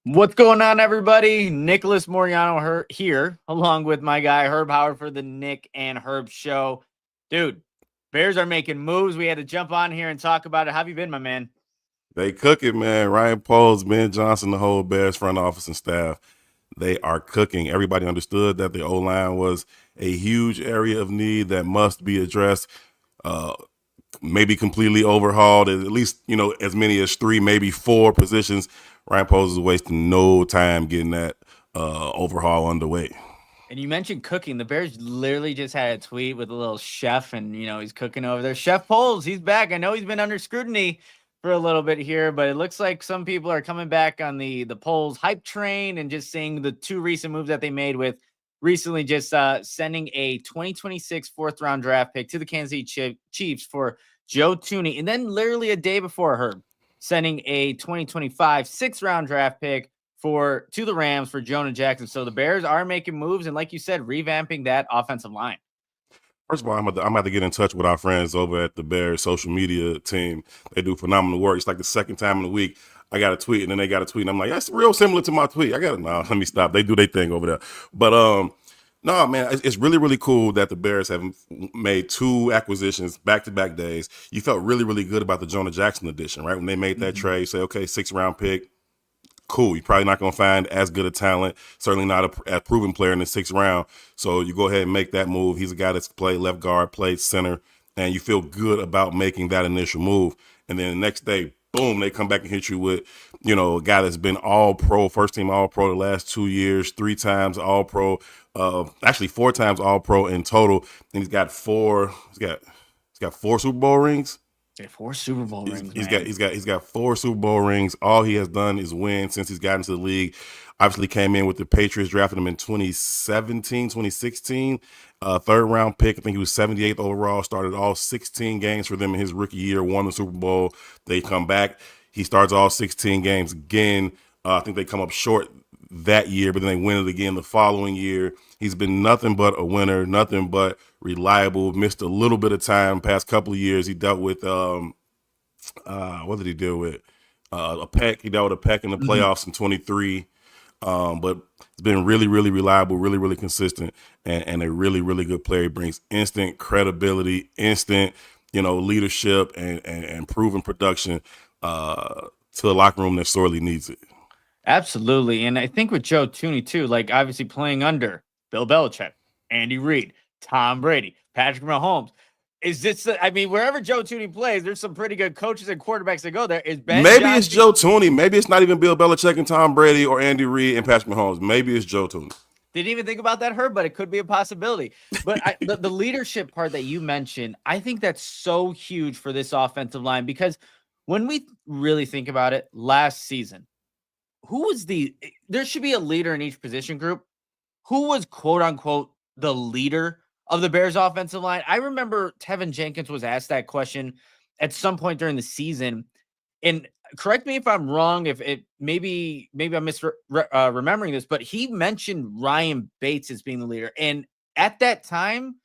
What's going on, everybody? Nicholas Moriano here, along with my guy Herb Howard for the Nick and Herb Show. Dude, Bears are making moves. We had to jump on here and talk about it. How have you been, my man? They cooking, man. Ryan Poles, Ben Johnson, the whole Bears front office and staff, they are cooking. Everybody understood that the O-line was a huge area of need that must be addressed, uh, maybe completely overhauled, at least, as many as three, maybe four positions. Ryan Poles is wasting no time getting that overhaul underway. And you mentioned cooking. The Bears literally just had a tweet with a little chef, and he's cooking over there. Chef Poles, he's back. I know he's been under scrutiny for a little bit here, but it looks like some people are coming back on the Poles hype train and just seeing the two recent moves that they made with recently just sending a 2026 fourth round draft pick to the Kansas City Chiefs for Joe Thuney, and then literally a day before her sending a 2025 sixth round draft pick to the Rams for Jonah Jackson. So the Bears are making moves, and like you said, revamping that offensive line. First of all, I'm about to get in touch with our friends over at the Bears social media team. They do phenomenal work. It's like the second time in the week I got a tweet, and then they got a tweet, and I'm like, that's real similar to my tweet. Let me stop. They do their thing over there. But no, man, it's really, really cool that the Bears have made two acquisitions back-to-back days. You felt really, really good about the Jonah Jackson addition, right? When they made that trade, say, okay, 6th-round pick. Cool. You're probably not going to find as good a talent, certainly not a proven player in the 6th round. So you go ahead and make that move. He's a guy that's played left guard, played center, and you feel good about making that initial move. And then the next day, boom, they come back and hit you with, a guy that's been all pro, first team all pro the last 2 years, 3 times all pro, actually 4 times all pro in total. And he's got 4 Super Bowl rings. 4 Super Bowl rings. He's got 4 Super Bowl rings. All he has done is win since he's gotten to the league. Obviously came in with the Patriots, drafted him in 2017, 2016. 3rd-round pick. I think he was 78th overall. Started all 16 games for them in his rookie year. Won the Super Bowl. They come back. He starts all 16 games again. I think they come up short that year, but then they win it again the following year. He's been nothing but a winner, nothing but reliable. Missed a little bit of time past couple of years. He dealt with what did he deal with? A pec. He dealt with a pec in the playoffs in 23. But it's been really, really reliable, really, really consistent, and a really, really good player. He brings instant credibility, instant, leadership and proven production to a locker room that sorely needs it. Absolutely. And I think with Joe Thuney, too, like obviously playing under Bill Belichick, Andy Reid, Tom Brady, Patrick Mahomes. Is this, wherever Joe Thuney plays, there's some pretty good coaches and quarterbacks that go there. Maybe it's Joe Thuney. Maybe it's not even Bill Belichick and Tom Brady or Andy Reid and Patrick Mahomes. Maybe it's Joe Thuney. Didn't even think about that, Herb, but it could be a possibility. But the leadership part that you mentioned, I think that's so huge for this offensive line, because when we really think about it, last season, there should be a leader in each position group. Who was, quote unquote, the leader of the Bears offensive line? I remember Tevin Jenkins was asked that question at some point during the season. And correct me if I'm wrong, if it maybe I'm remembering this, but he mentioned Ryan Bates as being the leader. And at that time,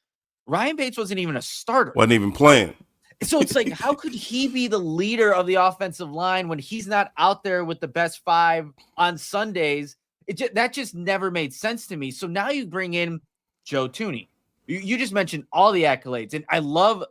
Ryan Bates wasn't even a starter. Wasn't even playing. So it's like, how could he be the leader of the offensive line when he's not out there with the best 5 on Sundays? That just never made sense to me. So now you bring in Joe Thuney. You just mentioned all the accolades, and I love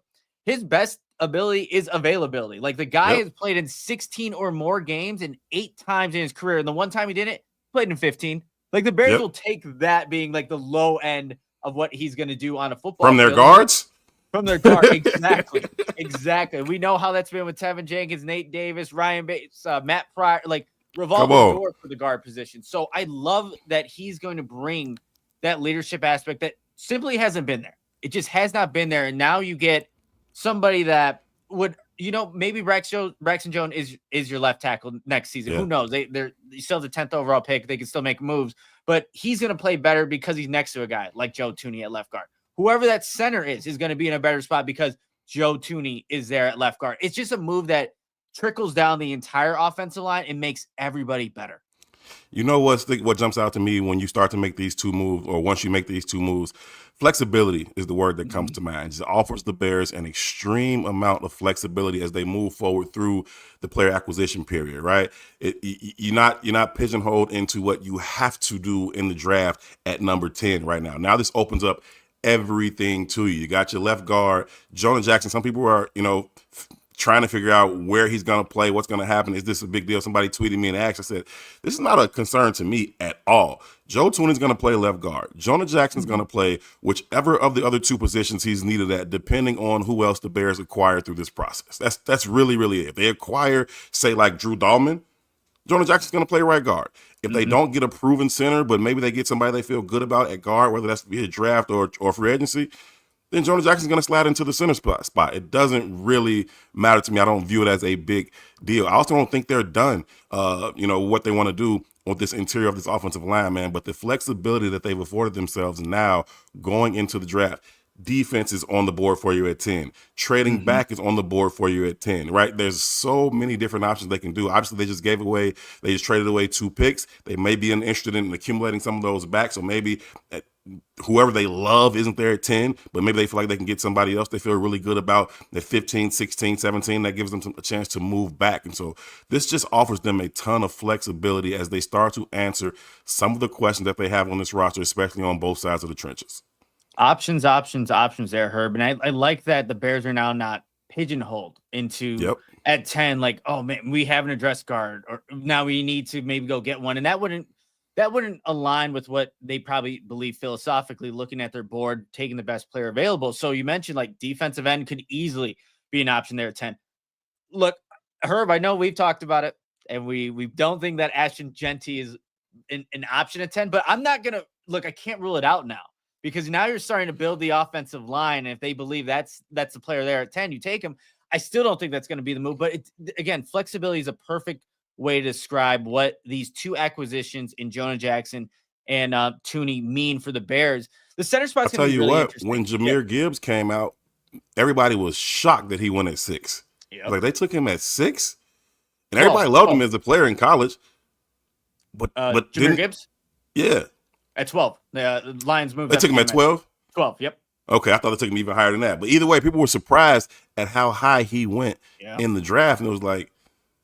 his best ability is availability. Like, the guy has played in 16 or more games and 8 times in his career, and the one time he didn't, played in 15. Like, the Bears will take that being like the low end of what he's going to do on a football from their field. Guards. From their guard, exactly. We know how that's been with Tevin Jenkins, Nate Davis, Ryan Bates, Matt Pryor, like revolving door for the guard position. So I love that he's going to bring that leadership aspect that simply hasn't been there. It just has not been there. And now you get somebody that would, maybe Braxton Jones is your left tackle next season. Yeah. Who knows? They still have the 10th overall pick. They can still make moves, but he's going to play better because he's next to a guy like Joe Thuney at left guard. Whoever that center is going to be in a better spot because Joe Thuney is there at left guard. It's just a move that trickles down the entire offensive line and makes everybody better. You know what jumps out to me when you start to make these two moves, or once you make these two moves, flexibility is the word that comes to mind. It offers the Bears an extreme amount of flexibility as they move forward through the player acquisition period. Right? You're not pigeonholed into what you have to do in the draft at number 10 right now. Now this opens up everything to you. You got your left guard, Jonah Jackson. Some people are, trying to figure out where he's going to play, what's going to happen. Is this a big deal? Somebody tweeted me and asked, I said, this is not a concern to me at all. Joe Thuney is going to play left guard. Jonah Jackson is going to play whichever of the other two positions he's needed at, depending on who else the Bears acquire through this process. That's really, really it. If they acquire, say, like Drew Dahlman, Jonah Jackson's going to play right guard. If they don't get a proven center, but maybe they get somebody they feel good about at guard, whether that's via draft or free agency, then Jonah Jackson's going to slide into the center spot. It doesn't really matter to me. I don't view it as a big deal. I also don't think they're done, what they want to do with this interior of this offensive line, man. But the flexibility that they've afforded themselves now going into the draft, defense is on the board for you at 10. Trading back is on the board for you at 10, right? There's so many different options they can do. Obviously, they just traded away 2 picks. They may be interested in accumulating some of those back. So maybe whoever they love isn't there at 10, but maybe they feel like they can get somebody else they feel really good about at 15, 16, 17. That gives them a chance to move back. And so this just offers them a ton of flexibility as they start to answer some of the questions that they have on this roster, especially on both sides of the trenches. Options there, Herb. And I like that the Bears are now not pigeonholed into at 10, like, oh man, we have an address guard, or now we need to maybe go get one. And that wouldn't align with what they probably believe philosophically, looking at their board, taking the best player available. So you mentioned like defensive end could easily be an option there at 10. Look, Herb, I know we've talked about it, and we don't think that Ashton Genty is an option at 10, but I'm not going to look, I can't rule it out now, because now you're starting to build the offensive line. And if they believe that's the player there at 10, you take him. I still don't think that's going to be the move, but again, flexibility is a perfect way to describe what these two acquisitions in Jonah Jackson and Thuney mean for the Bears. The center spot's going to be really interesting. When Jahmyr Gibbs came out, everybody was shocked that he went at 6. Like, they took him at 6, and everybody loved him as a player in college. But Jahmyr Gibbs? Yeah. At 12. The Lions moved. They took him at 12? 12, yep. Okay, I thought they took him even higher than that. But either way, people were surprised at how high he went in the draft. And it was like,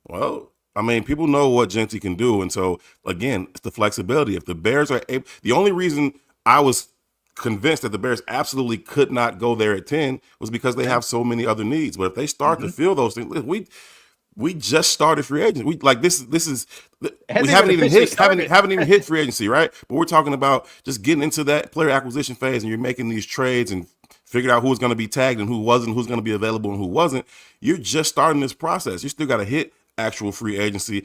well, I mean, people know what Genty can do. And so, again, it's the flexibility. If the Bears are able, the only reason I was convinced that the Bears absolutely could not go there at 10 was because they have so many other needs. But if they start to fill those things, we just started free agency. We haven't even hit free agency, right? But we're talking about just getting into that player acquisition phase, and you're making these trades and figuring out who's going to be tagged and who wasn't, who's going to be available and who wasn't. You're just starting this process. You still got to hit actual free agency.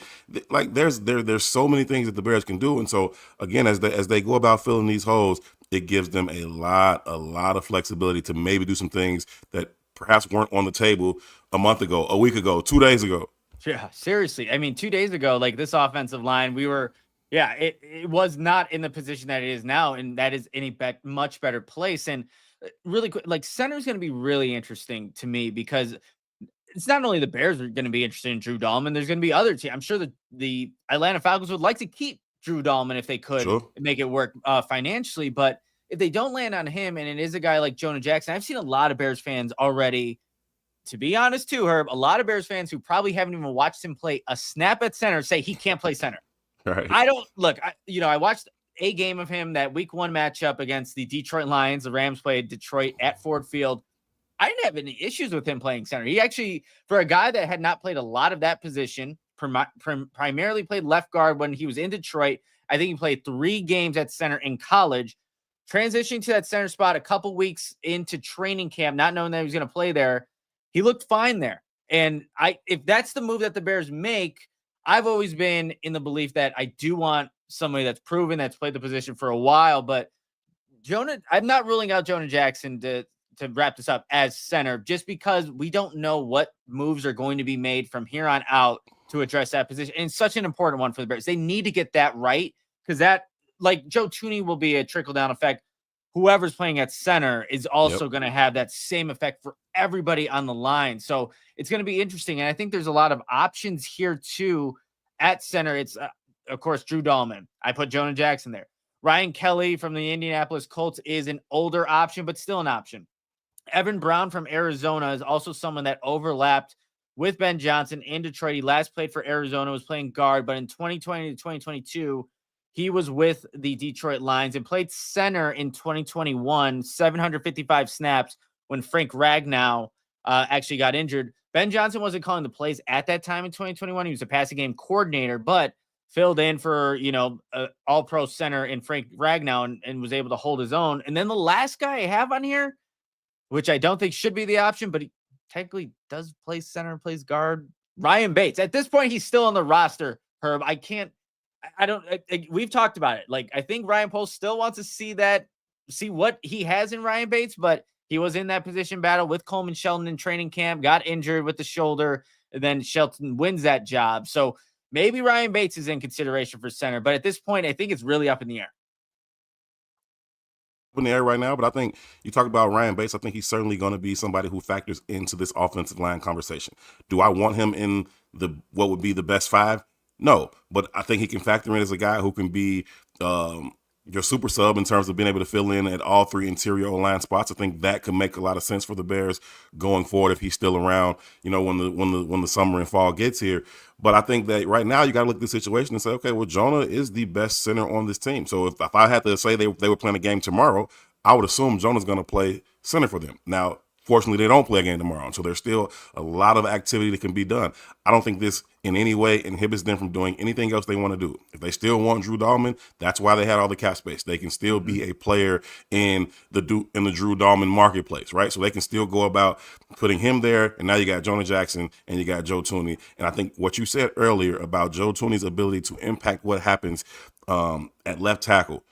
Like, there's so many things that the Bears can do. And so again, as they go about filling these holes, it gives them a lot of flexibility to maybe do some things that perhaps weren't on the table a month ago, a week ago, 2 days ago. Yeah, seriously. I mean, 2 days ago, like, this offensive line, it was not in the position that it is now, and that is in a much better place. And really quick, like, center is going to be really interesting to me, because it's not only the Bears are going to be interested in Drew Dahlman. There's going to be other teams. I'm sure that the Atlanta Falcons would like to keep Drew Dahlman if they could make it work financially. But if they don't land on him, and it is a guy like Jonah Jackson, I've seen a lot of Bears fans already, to be honest too, Herb, a lot of Bears fans who probably haven't even watched him play a snap at center say he can't play center. Right. I watched a game of him, that week 1 matchup against the Detroit Lions. The Rams played Detroit at Ford Field. I didn't have any issues with him playing center. He actually, for a guy that had not played a lot of that position, primarily played left guard when he was in Detroit. I think he played 3 games at center in college. Transitioning to that center spot a couple weeks into training camp, not knowing that he was going to play there, he looked fine there. And if that's the move that the Bears make, I've always been in the belief that I do want somebody that's proven, that's played the position for a while. But I'm not ruling out Jonah Jackson to wrap this up as center, just because we don't know what moves are going to be made from here on out to address that position. And it's such an important one for the Bears. They need to get that right, because that, like, Joe Thuney will be a trickle-down effect. Whoever's playing at center is also going to have that same effect for everybody on the line. So it's going to be interesting. And I think there's a lot of options here too at center. It's of course, Drew Dahlman. I put Jonah Jackson there. Ryan Kelly from the Indianapolis Colts is an older option, but still an option. Evan Brown from Arizona is also someone that overlapped with Ben Johnson in Detroit. He last played for Arizona, was playing guard, but in 2020 to 2022, he was with the Detroit Lions and played center in 2021, 755 snaps when Frank Ragnow actually got injured. Ben Johnson wasn't calling the plays at that time in 2021. He was a passing game coordinator, but filled in for, all-pro center in Frank Ragnow and was able to hold his own. And then the last guy I have on here, which I don't think should be the option, but he technically does play center and plays guard, Ryan Bates. At this point, he's still on the roster, Herb. We've talked about it. Like, I think Ryan Post still wants to see what he has in Ryan Bates, but he was in that position battle with Coleman Shelton in training camp, got injured with the shoulder, and then Shelton wins that job. So maybe Ryan Bates is in consideration for center, but at this point, I think it's really up in the air. In the air right now, but I think you talk about Ryan Bates. I think he's certainly going to be somebody who factors into this offensive line conversation. Do I want him in what would be the best five? No, but I think he can factor in as a guy who can be your super sub in terms of being able to fill in at all three interior O-line spots. I think that could make a lot of sense for the Bears going forward if he's still around, when the summer and fall gets here. But I think that right now you got to look at the situation and say, okay, well, Jonah is the best center on this team. So if I had to say they were playing a game tomorrow, I would assume Jonah's going to play center for them. Now, fortunately, they don't play a game tomorrow, so there's still a lot of activity that can be done. I don't think this in any way inhibits them from doing anything else they want to do. If they still want Drew Dahlman, that's why they had all the cap space. They can still be a player in the Drew Dahlman marketplace, right? So they can still go about putting him there, and now you got Jonah Jackson and you got Joe Thuney. And I think what you said earlier about Joe Thuney's ability to impact what happens at left tackle,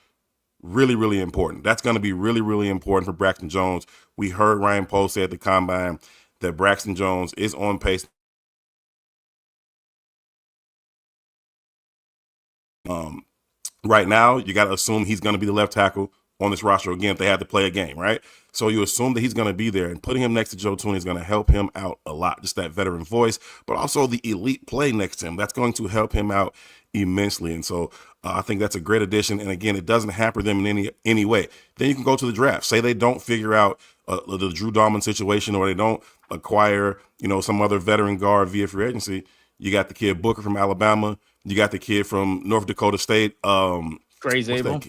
really, really important. That's going to be really, really important for Braxton Jones. We heard Ryan Post say at the Combine that Braxton Jones is on pace. Right now, you got to assume he's going to be the left tackle on this roster again if they have to play a game, right? So you assume that he's going to be there, and putting him next to Joe Thuney is going to help him out a lot. Just that veteran voice, but also the elite play next to him. That's going to help him out immensely. And so I think that's a great addition. And again, it doesn't hamper them in any way. Then you can go to the draft. Say they don't figure out the Drew Dahlman situation, or they don't acquire, some other veteran guard via free agency. You got the kid Booker from Alabama. You got the kid from North Dakota State. Crazy Abel.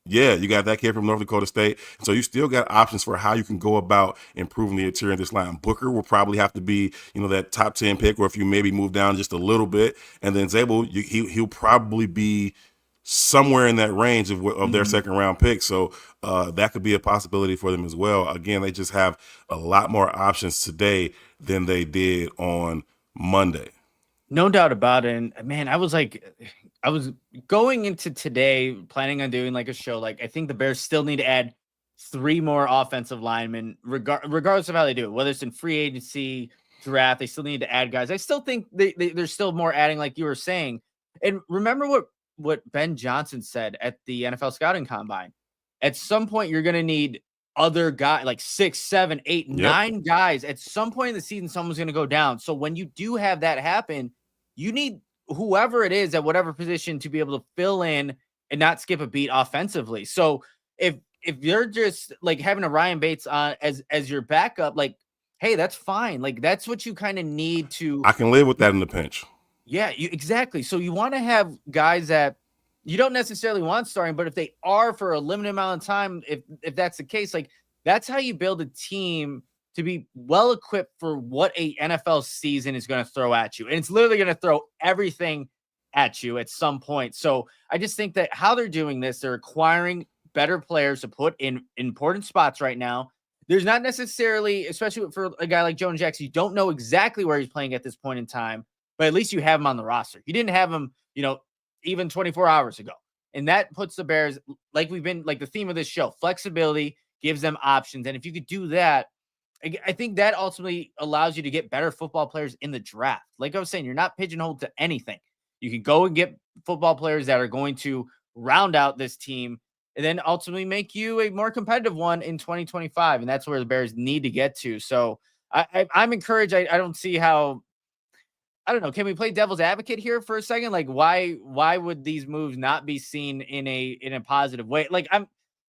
Yeah, you got that kid from North Dakota State. So you still got options for how you can go about improving the interior of this line. Booker will probably have to be, that top 10 pick, or if you maybe move down just a little bit. And then Zabel, he'll probably be somewhere in that range of their second round pick. So that could be a possibility for them as well. Again, they just have a lot more options today than they did on Monday. No doubt about it. And man, I was going into today planning on doing like a show. Like, I think the Bears still need to add 3 more offensive linemen, regardless of how they do it, whether it's in free agency, draft, they still need to add guys. I still think there's still more adding, like you were saying. And remember what Ben Johnson said at the NFL scouting combine. At some point, you're going to need other guys, like 6, 7, 8, 9 guys. At some point in the season, someone's going to go down. So when you do have that happen, you need whoever it is at whatever position to be able to fill in and not skip a beat offensively. So if you're just like having a Ryan Bates on as your backup, like, hey, that's fine. Like, that's what you kind of need to. I can live with that in the pinch. Yeah, exactly. So you want to have guys that you don't necessarily want starting, but if they are for a limited amount of time, if that's the case, like, that's how you build a team to be well equipped for what a NFL season is going to throw at you. And it's literally going to throw everything at you at some point. So I just think that how they're doing this, they're acquiring better players to put in important spots right now. There's not necessarily, especially for a guy like Jonah Jackson, you don't know exactly where he's playing at this point in time, but at least you have him on the roster. You didn't have him, even 24 hours ago. And that puts the Bears, like the theme of this show, flexibility gives them options. And if you could do that, I think that ultimately allows you to get better football players in the draft. Like I was saying, you're not pigeonholed to anything. You can go and get football players that are going to round out this team and then ultimately make you a more competitive one in 2025. And that's where the Bears need to get to. So I'm encouraged. I don't see how I don't know. Can we play devil's advocate here for a second? Like, why would these moves not be seen in a positive way? Like,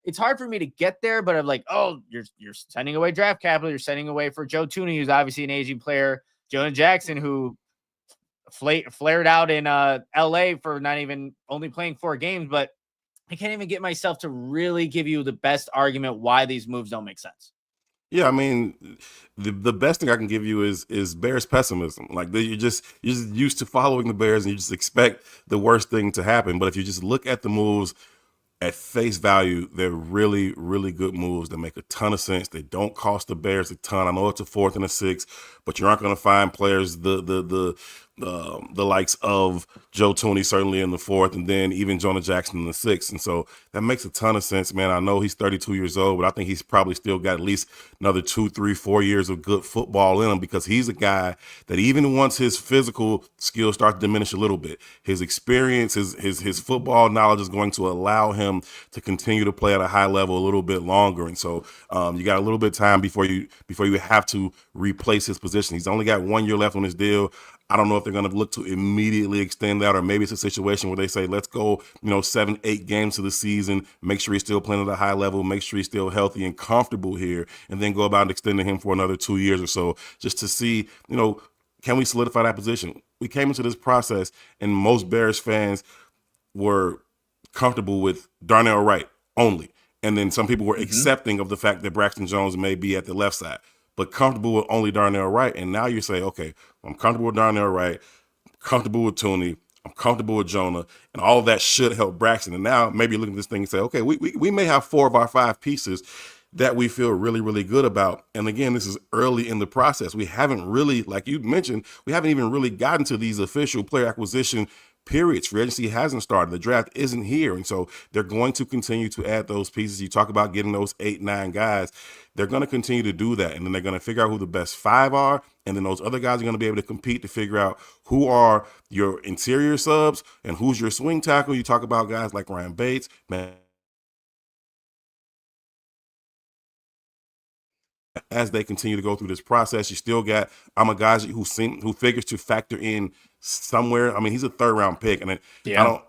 it's hard for me to get there, but I'm like, oh, you're sending away draft capital, you're sending away for Joe Thuney, who's obviously an aging player, Jonah Jackson, who flared out in LA for not even only playing 4 games, but I can't even get myself to really give you the best argument why these moves don't make sense. Yeah, I mean, the best thing I can give you is Bears pessimism. Like you're just used to following the Bears, and you just expect the worst thing to happen. But if you just look at the moves at face value, they're really, really good moves that make a ton of sense. They don't cost the Bears a ton. I know it's a 4th and a 6th, but you aren't going to find players the likes of Joe Thuney certainly in the 4th, and then even Jonah Jackson in the 6th. And so that makes a ton of sense, man. I know he's 32 years old, but I think he's probably still got at least another 2, 3, 4 years of good football in him, because he's a guy that even once his physical skills start to diminish a little bit, his experience, his football knowledge is going to allow him to continue to play at a high level a little bit longer. And so you got a little bit of time before you have to replace his position. He's only got 1 year left on his deal. I don't know if they're going to look to immediately extend that, or maybe it's a situation where they say, let's go, 7, 8 games to the season, make sure he's still playing at a high level, make sure he's still healthy and comfortable here, and then go about extending him for another 2 years or so, just to see, can we solidify that position? We came into this process, and most Bears fans were comfortable with Darnell Wright only. And then some people were accepting of the fact that Braxton Jones may be at the left side, but comfortable with only Darnell Wright. And now you say, okay, I'm comfortable with Darnell Wright, comfortable with Thuney, I'm comfortable with Jonah, and all of that should help Braxton. And now maybe you look at this thing and say, okay, we may have 4 of our 5 pieces that we feel really, really good about. And again, this is early in the process. We haven't really, like you mentioned, we haven't even really gotten to these official player acquisition periods. Free agency hasn't started. The draft isn't here. And so they're going to continue to add those pieces. You talk about getting those 8, 9 guys. They're going to continue to do that. And then they're going to figure out who the best 5 are. And then those other guys are going to be able to compete to figure out who are your interior subs and who's your swing tackle. You talk about guys like Ryan Bates, man. As they continue to go through this process, you still got Amagaji, who figures to factor in somewhere. I mean, he's a 3rd round pick, and I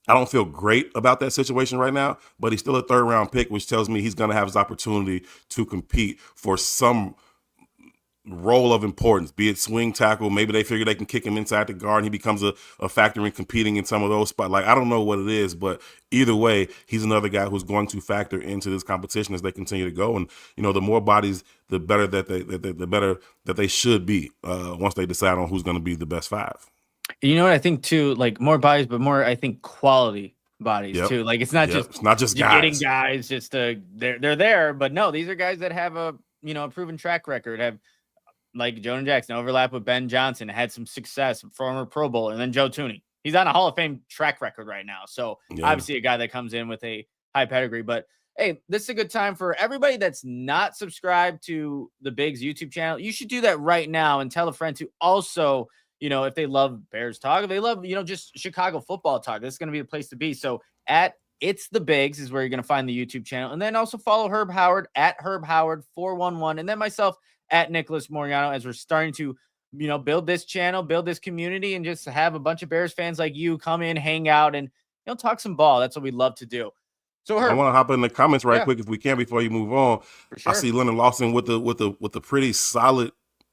don't feel great about that situation right now, but he's still a 3rd round pick, which tells me he's going to have his opportunity to compete for some role of importance, be it swing tackle. Maybe they figure they can kick him inside the guard and he becomes a factor in competing in some of those spots. Like, I don't know what it is, but either way, he's another guy who's going to factor into this competition as they continue to go. And, the more bodies, the better that they should be once they decide on who's going to be the best 5. You know what I think too, like more bodies, but more, I think, quality bodies too. Like it's not just guys. Getting guys just they're there, but no, these are guys that have a proven track record, have, like Jonah Jackson, overlap with Ben Johnson, had some success, former Pro Bowl, and then Joe Thuney. He's on a Hall of Fame track record right now. So obviously a guy that comes in with a high pedigree. But hey, this is a good time for everybody that's not subscribed to the Bigs YouTube channel. You should do that right now and tell a friend to also, if they love Bears talk, if they love, just Chicago football talk, this is going to be the place to be. So at It's the Bigs is where you're going to find the YouTube channel. And then also follow Herb Howard at Herb Howard 411. And then myself at Nicholas Moriano, as we're starting to, build this channel, build this community, and just have a bunch of Bears fans like you come in, hang out, and, talk some ball. That's what we love to do. So Herb, I want to hop in the comments quick if we can before you move on. Sure. I see Leonard Lawson with a pretty solid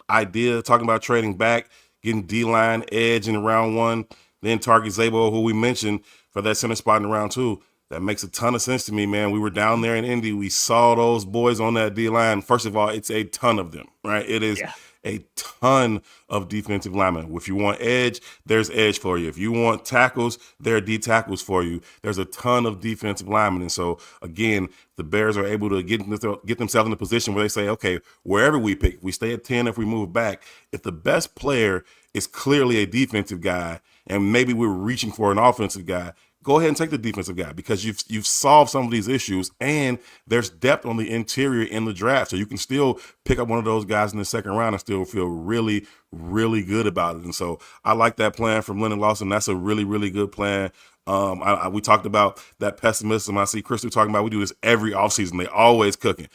idea, talking about trading back, getting D-line edge in round 1, then target Zabo, who we mentioned, for that center spot in round 2. That makes a ton of sense to me, man. We were down there in Indy. We saw those boys on that D-line. First of all, it's a ton of them, right? It is a ton of defensive linemen. If you want edge, there's edge for you. If you want tackles, there are D tackles for you. There's a ton of defensive linemen. And so, again, the Bears are able to get themselves in a position where they say, okay, wherever we pick, we stay at 10 if we move back. If the best player is clearly a defensive guy and maybe we're reaching for an offensive guy, go ahead and take the defensive guy, because you've solved some of these issues, and there's depth on the interior in the draft. So you can still pick up one of those guys in the 2nd round and still feel really, really good about it. And so I like that plan from Leonard Lawson. That's a really, really good plan. We talked about that pessimism. I see Crystal talking about we do this every offseason. They always cooking.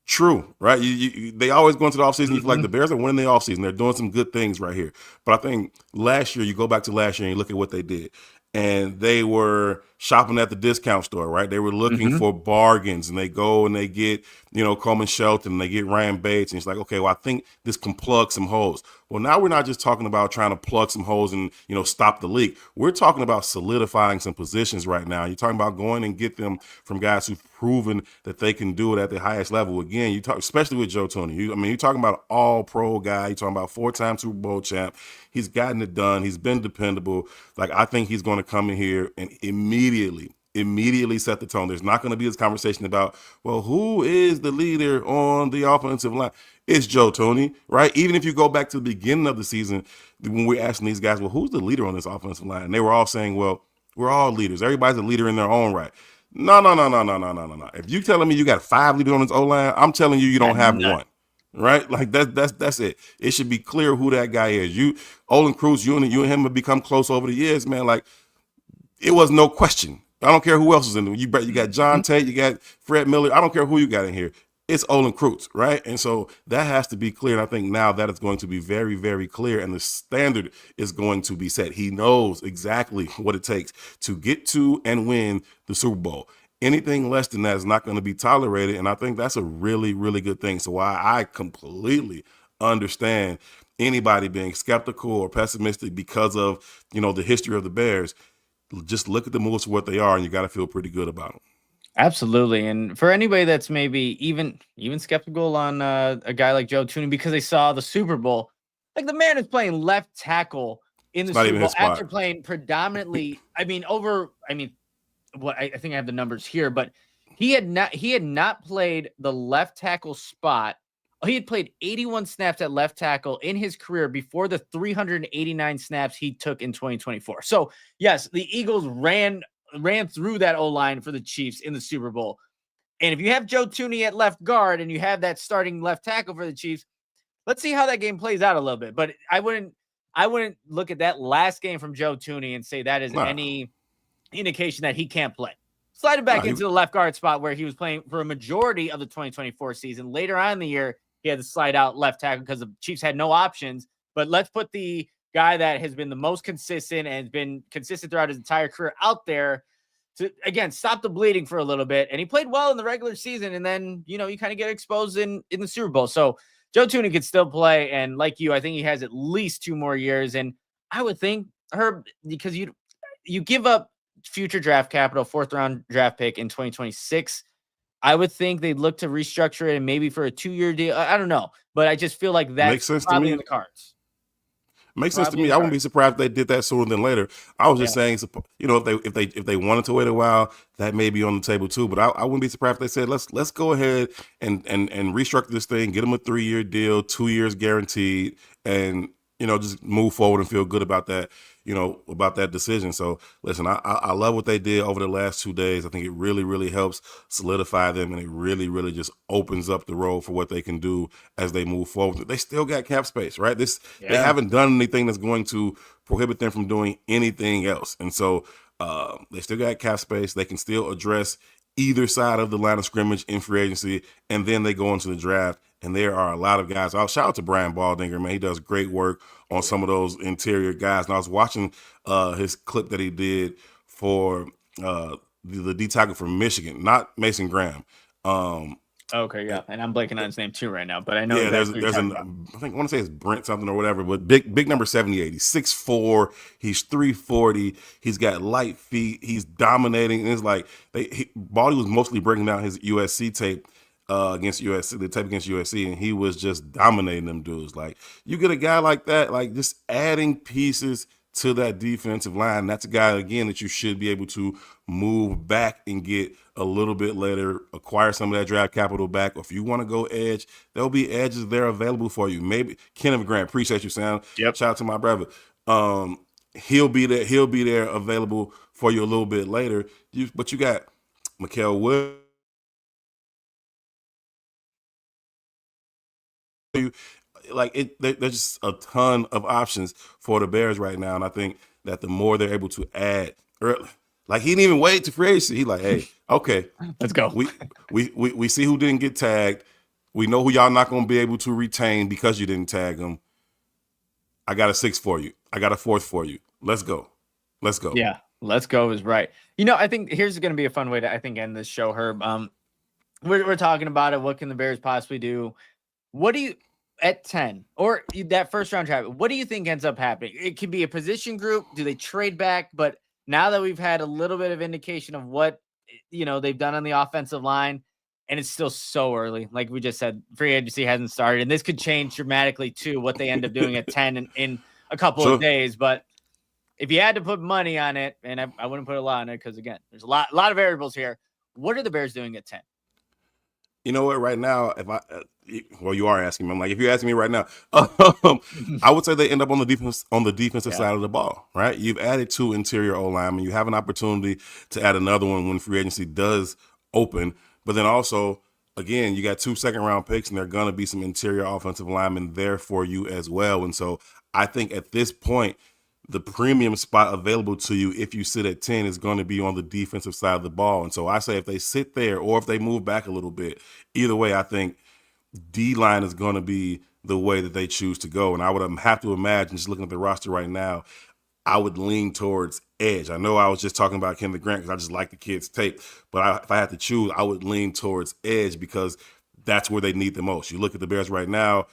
True, right? They always go into the offseason. You feel like the Mm-hmm. Bears are winning the offseason. They're doing some good things right here. But I think last year, you go back to last year and you look at what they did. And they were shopping at the discount store, right? They were looking Mm-hmm. for bargains, and they go and they get, Coleman Shelton, and they get Ryan Bates. And it's like, okay, well, I think this can plug some holes. Well, now we're not just talking about trying to plug some holes and, stop the leak. We're talking about solidifying some positions right now. You're talking about going and get them from guys who've proven that they can do it at the highest level. Again, you talk, especially with Joe Thuney. You're talking about an all-pro guy. You're talking about 4-time Super Bowl champ. He's gotten it done. He's been dependable. Like, I think he's going to come in here and immediately set the tone. There's not going to be this conversation about, well, who is the leader on the offensive line? It's Joe Thuney, right? Even if you go back to the beginning of the season, when we're asking these guys, well, who's the leader on this offensive line? And they were all saying, well, we're all leaders. Everybody's a leader in their own right. No, no, no, no, no, no, no, no, no. If you telling me you got 5 leaders on this O-line, I'm telling you don't have None. one. Right? Like that's it. It should be clear who that guy is. Olin Cruz, you and him have become close over the years, man. Like, it was no question. I don't care who else is in there. You got Mm-hmm. John Tate, you got Fred Miller. I don't care who you got in here. It's Olin Cruz, right? And so that has to be clear. And I think now that is going to be very, very clear. And the standard is going to be set. He knows exactly what it takes to get to and win the Super Bowl. Anything less than that is not going to be tolerated. And I think that's a really, really good thing. So I completely understand anybody being skeptical or pessimistic because of, the history of the Bears. Just look at the moves for what they are, and you got to feel pretty good about them. Absolutely. And for anybody that's maybe even skeptical on a guy like Joe Thuney because they saw the Super Bowl, like the man is playing left tackle in It's the not Super even Bowl his after spot. playing predominantly, what I think I have the numbers here, but he had not played the left tackle spot. He had played 81 snaps at left tackle in his career before the 389 snaps he took in 2024. So yes, the Eagles ran through that O-line for the Chiefs in the Super Bowl. And if you have Joe Thuney at left guard and you have that starting left tackle for the Chiefs, let's see how that game plays out a little bit. But I wouldn't look at that last game from Joe Thuney and say that is Nah, any indication that he can't play. Slide him back nah, into the left guard spot where he was playing for a majority of the 2024 season. Later on in the year, he had to slide out left tackle because the Chiefs had no options. But let's put the guy that has been the most consistent and has been consistent throughout his entire career out there to, again, stop the bleeding for a little bit. And he played well in the regular season. And then, you kind of get exposed in the Super Bowl. So Joe Thuney could still play. And like you, I think he has at least 2 more years. And I would think, Herb, because you give up future draft capital, 4th-round draft pick in 2026. I would think they'd look to restructure it and maybe for a 2-year deal. I don't know, but I just feel like makes that's sense to probably in me. the cards. Makes sense to Probably in me. the I wouldn't be cards. surprised if they did that sooner than later. I was Yeah. just saying, if they wanted to wait a while, that may be on the table too. But I wouldn't be surprised if they said let's go ahead and restructure this thing, get them a 3-year deal, 2 years guaranteed, and just move forward and feel good about that. About that decision. So listen, I love what they did over the last 2 days. I think it really, really helps solidify them, and it really, really just opens up the road for what they can do as they move forward. They still got cap space, right? They Yeah. haven't done anything that's going to prohibit them from doing anything else, and so they still got cap space. They can still address either side of the line of scrimmage in free agency, and then they go into the draft. And there are a lot of guys. I'll shout out to Brian Baldinger, man. He does great work on some of those interior guys. And I was watching his clip that he did for the D tackle from Michigan, not Mason Graham. Okay, yeah. And I'm blanking on his name too right now, but I know Yeah, exactly what you're talking about. I think I want to say it's Brent something or whatever, but big number 78. He's 6'4", he's 340, he's got light feet, he's dominating. And it's like Baldy was mostly breaking down his USC tape against USC, the tape against USC, and he was just dominating them dudes. Like, you get a guy like that, like just adding pieces to that defensive line. That's a guy, again, that you should be able to move back and get a little bit later, acquire some of that draft capital back. Or if you want to go edge, there'll be edges there available for you. Maybe Kenneth Grant, appreciate you, Sam. Yep. Shout out to my brother. He'll be there. He'll be there available for you a little bit later. But you got Mikael Wood. There's just a ton of options for the Bears right now, and I think that the more they're able to add early, like he didn't even wait to free agency. He like, hey, okay, Let's go. we see who didn't get tagged. We know who y'all not going to be able to retain because you didn't tag them. I got a 6 for you. I got a 4th for you. Let's go. Let's go. Yeah, let's go is right. You know, I think here's going to be a fun way to, I think, end this show, Herb. We're talking about it. What can the Bears possibly do? What do you at 10 or that first round draft? What do you think ends up happening? It could be a position group. Do they trade back? But now that we've had a little bit of indication of what they've done on the offensive line, and it's still so early. Like we just said, free agency hasn't started, and this could change dramatically too. What they end up doing at 10 in a couple of days, but if you had to put money on it, and I wouldn't put a lot on it because again, there's a lot of variables here. What are the Bears doing at 10? You know what? Right now, you are asking me. I'm like, if you're asking me right now, I would say they end up on the defensive side of the ball. Right? You've added 2 interior O linemen. You have an opportunity to add another one when free agency does open. But then also, again, you got 2 second-round picks, and there are going to be some interior offensive linemen there for you as well. And so, I think at this point, the premium spot available to you if you sit at 10 is going to be on the defensive side of the ball. And so I say if they sit there or if they move back a little bit, either way, I think D-line is going to be the way that they choose to go. And I would have to imagine, just looking at the roster right now, I would lean towards edge. I know I was just talking about Kendrick Grant because I just like the kid's tape, but if I had to choose, I would lean towards edge because that's where they need the most. You look at the Bears right now,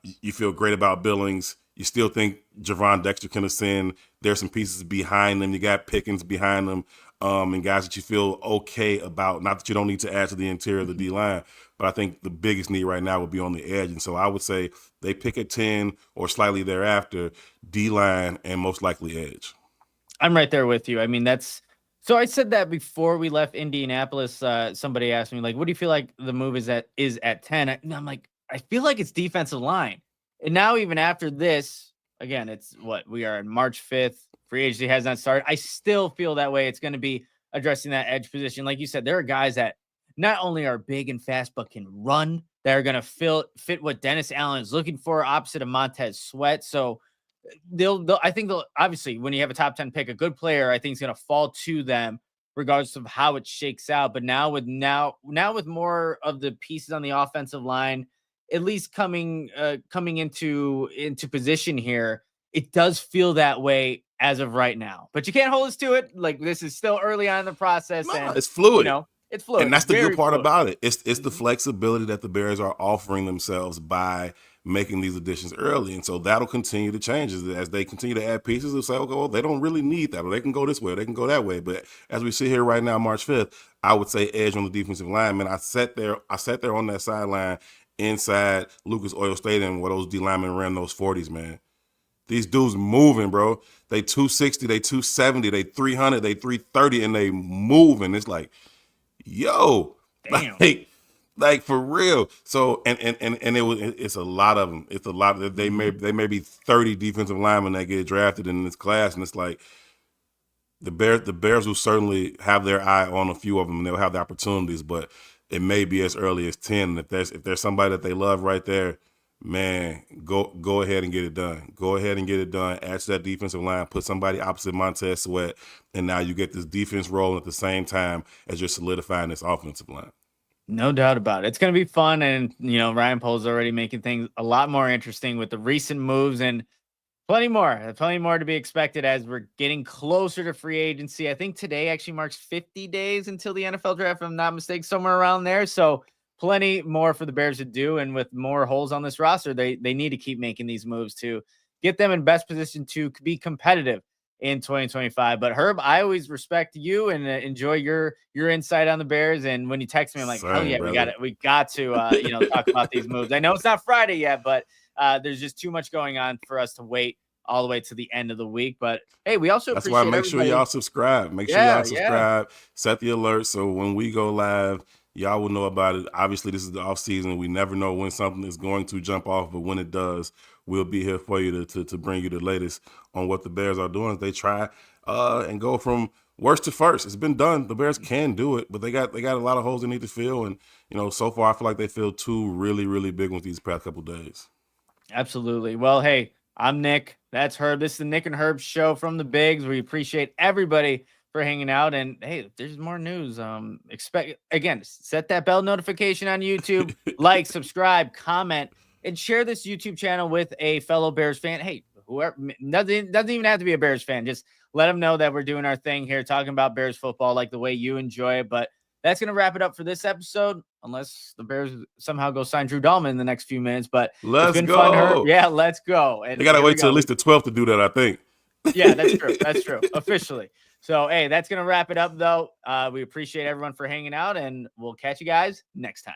you feel great about Billings. You still think Javon Dexter can ascend. There's some pieces behind them. You got Pickens behind them, and guys that you feel okay about. Not that you don't need to add to the interior of the D-line, but I think the biggest need right now would be on the edge. And so I would say they pick at 10 or slightly thereafter, D-line and most likely edge. I'm right there with you. I mean, so I said that before we left Indianapolis. Somebody asked me, like, what do you feel like the move is at 10? And I'm like, I feel like it's defensive line. And now, even after this, again, it's we are on March 5th. Free agency has not started. I still feel that way. It's going to be addressing that edge position. Like you said, there are guys that not only are big and fast, but can run, that are going to fit what Dennis Allen is looking for, opposite of Montez Sweat. So I think they'll obviously, when you have a top 10 pick, a good player, I think is going to fall to them regardless of how it shakes out. But now with more of the pieces on the offensive line, at least coming into position here, it does feel that way as of right now. But you can't hold us to it. Like, this is still early on in the process. And it's fluid. It's fluid. And that's the good part about it. It's the flexibility that the Bears are offering themselves by making these additions early. And so that'll continue to change as they continue to add pieces. They'll say, okay, well, they don't really need that, or they can go this way, or they can go that way. But as we sit here right now, March 5th, I would say edge on the defensive line. Man, I sat there on that sideline inside Lucas Oil Stadium where those D linemen ran those 40s, man. These dudes moving, bro. They 260, they 270, they 300, they 330, and they moving. It's like, yo, like for real. So it's a lot of them. It's a lot. They may be 30 defensive linemen that get drafted in this class, and it's like the Bears will certainly have their eye on a few of them, and they'll have the opportunities, but it may be as early as 10. If there's somebody that they love right there, man, go ahead and get it done. Go ahead and get it done. Add to that defensive line. Put somebody opposite Montez Sweat, and now you get this defense rolling at the same time as you're solidifying this offensive line. No doubt about it. It's going to be fun, and Ryan Poles already making things a lot more interesting with the recent moves, and plenty more to be expected as we're getting closer to free agency. I think today actually marks 50 days until the NFL draft, if I'm not mistaken, somewhere around there. So plenty more for the Bears to do. And with more holes on this roster, they need to keep making these moves to get them in best position to be competitive in 2025. But Herb, I always respect you and enjoy your insight on the Bears. And when you text me, I'm like, oh yeah, brother. We got to talk about these moves. I know it's not Friday yet, but there's just too much going on for us to wait all the way to the end of the week. But hey, we also that's why make sure y'all subscribe. Make sure y'all subscribe. Set the alert so when we go live, y'all will know about it. Obviously, this is the off season. We never know when something is going to jump off, but when it does, we'll be here for you to bring you the latest on what the Bears are doing. They try and go from worst to first. It's been done. The Bears can do it, but they got a lot of holes they need to fill. And so far, I feel like they filled 2 really, really big ones these past couple days. Absolutely. Well, hey, I'm Nick. That's Herb. This is the Nick and Herb show from the Bigs. We appreciate everybody for hanging out. And hey, there's more news. Set that bell notification on YouTube, like, subscribe, comment, and share this YouTube channel with a fellow Bears fan. Hey, whoever doesn't even have to be a Bears fan. Just let them know that we're doing our thing here, talking about Bears football like the way you enjoy it. But that's going to wrap it up for this episode, unless the Bears somehow go sign Drew Dalman in the next few minutes. But Let's it's been go. fun, Herb. Yeah, let's go. And they got to wait till at least the 12th to do that, I think. Yeah, that's true. That's true. Officially. So, hey, that's going to wrap it up, though. We appreciate everyone for hanging out, and we'll catch you guys next time.